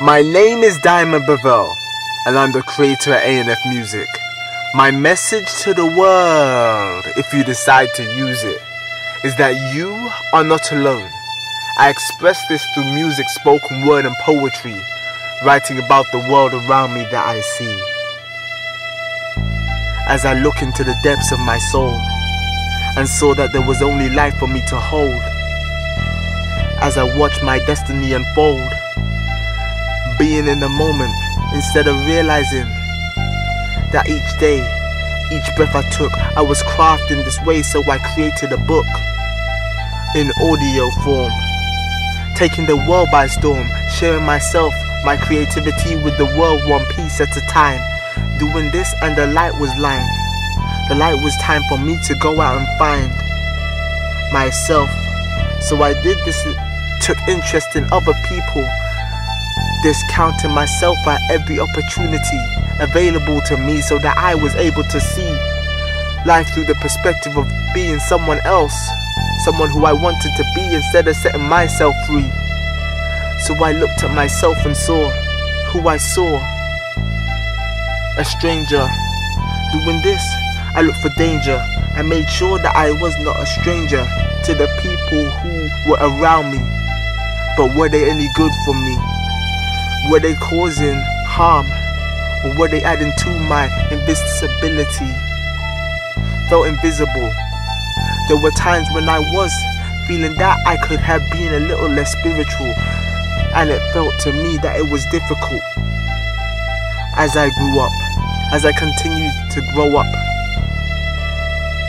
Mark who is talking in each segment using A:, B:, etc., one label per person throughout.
A: My name is Diamond Bevel, and I'm the creator at A&F Music. My message to the world, if you decide to use it, is that you are not alone. I express this through music, spoken word and poetry, writing about the world around me that I see. As I look into the depths of my soul and saw that there was only life for me to hold, as I watched my destiny unfold, being in the moment instead of realizing that each day, each breath I took, I was crafting this way, so I created a book in audio form, taking the world by storm, sharing myself, my creativity with the world, one piece at a time. Doing this and the light was lying. The light was time for me to go out and find myself. So I did this, took interest in other people, discounting myself at every opportunity available to me, so that I was able to see life through the perspective of being someone else, someone who I wanted to be, instead of setting myself free. So I looked at myself and saw who I saw, a stranger. Doing this, I looked for danger. I made sure that I was not a stranger to the people who were around me. But were they any good for me? Were they causing harm? Or were they adding to my invisibility? Felt invisible. There were times when I was feeling that I could have been a little less spiritual, and it felt to me that it was difficult. As I grew up, as I continued to grow up,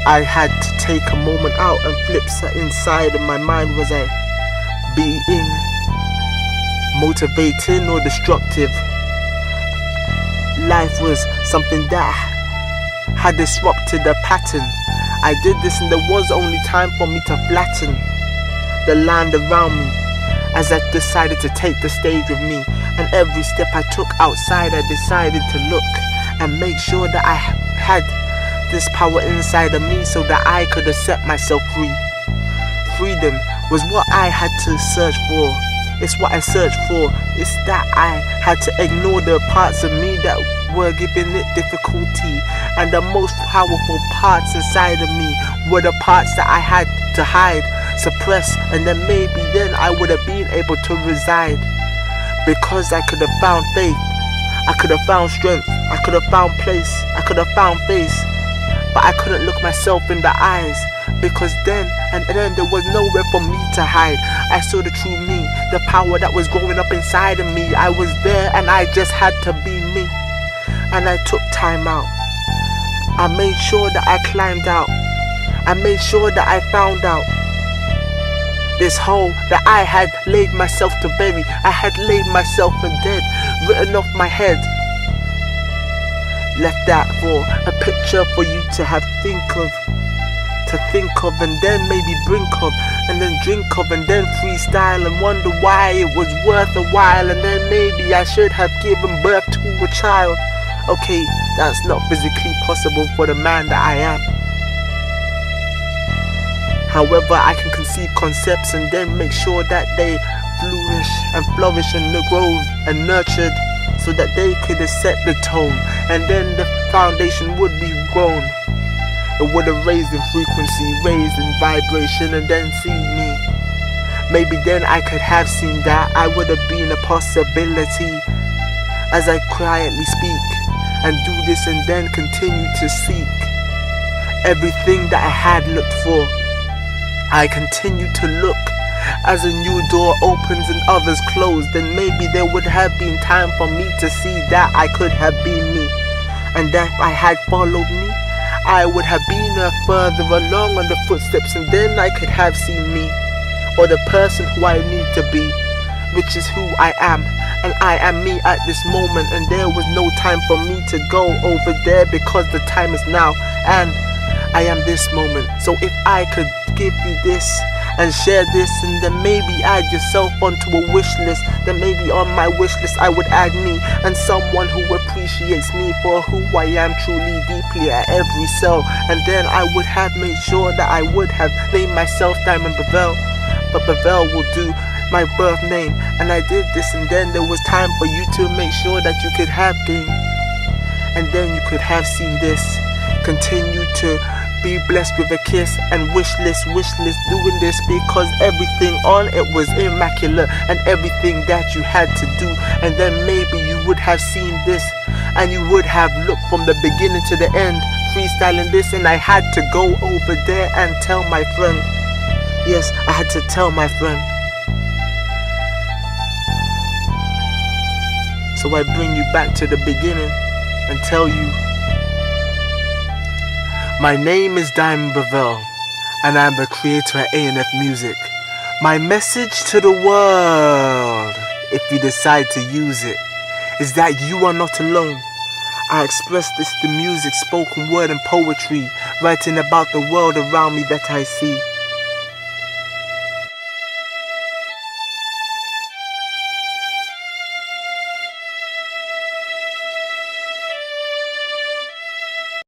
A: I had to take a moment out and flip inside of my mind. Was I being motivating or destructive? Life was something that had disrupted the pattern. I did this and there was only time for me to flatten the land around me, as I decided to take the stage with me. And every step I took outside, I decided to look and make sure that I had this power inside of me, so that I could have set myself free. Freedom was what I had to search for. It's what I searched for. It's that I had to ignore the parts of me that were giving it difficulty. And the most powerful parts inside of me were the parts that I had to hide, suppress, and then maybe then I would have been able to reside. Because I could have found faith, I could have found strength, I could have found place, I could have found face. But I couldn't look myself in the eyes, because then there was nowhere for me to hide. I saw the true me, the power that was growing up inside of me. I was there and I just had to be me. And I took time out. I made sure that I climbed out. I made sure that I found out this hole that I had laid myself to bury. I had laid myself in dead, written off my head. Left that for a picture for you to have think of, and then maybe brink of, and then drink of, and then freestyle and wonder why it was worth a while. And then maybe I should have given birth to a child. Okay, that's not physically possible for the man that I am. However, I can conceive concepts and then make sure that they flourish and grow and nurtured, so that they could have set the tone, and then the foundation would be grown. It would have raised in frequency, raised in vibration, and then seen me. Maybe then I could have seen that I would have been a possibility. As I quietly speak and do this and then continue to seek everything that I had looked for, I continue to look. As a new door opens and others close, then maybe there would have been time for me to see that I could have been me. And that if I had followed me, I would have been further along on the footsteps, and then I could have seen me, or the person who I need to be, which is who I am. And I am me at this moment, and there was no time for me to go over there, because the time is now, and I am this moment. So if I could give you this and share this, and then maybe add yourself onto a wish list, then maybe on my wish list I would add me, and someone who appreciates me for who I am truly deeply at every cell. And then I would have made sure that I would have named myself Diamond Bevel. But Bevel will do my birth name, and I did this, and then there was time for you to make sure that you could have things, and then you could have seen this. Continue to be blessed with a kiss and wish list, doing this because everything on it was immaculate and everything that you had to do. And then maybe you would have seen this and you would have looked from the beginning to the end, freestyling this, and I had to go over there and tell my friend. Yes, I had to tell my friend. So I bring you back to the beginning and tell you, my name is Diamond Bavell, and I'm the creator of A&F Music. My message to the world, if you decide to use it, is that you are not alone. I express this through music, spoken word and poetry, writing about the world around me that I see.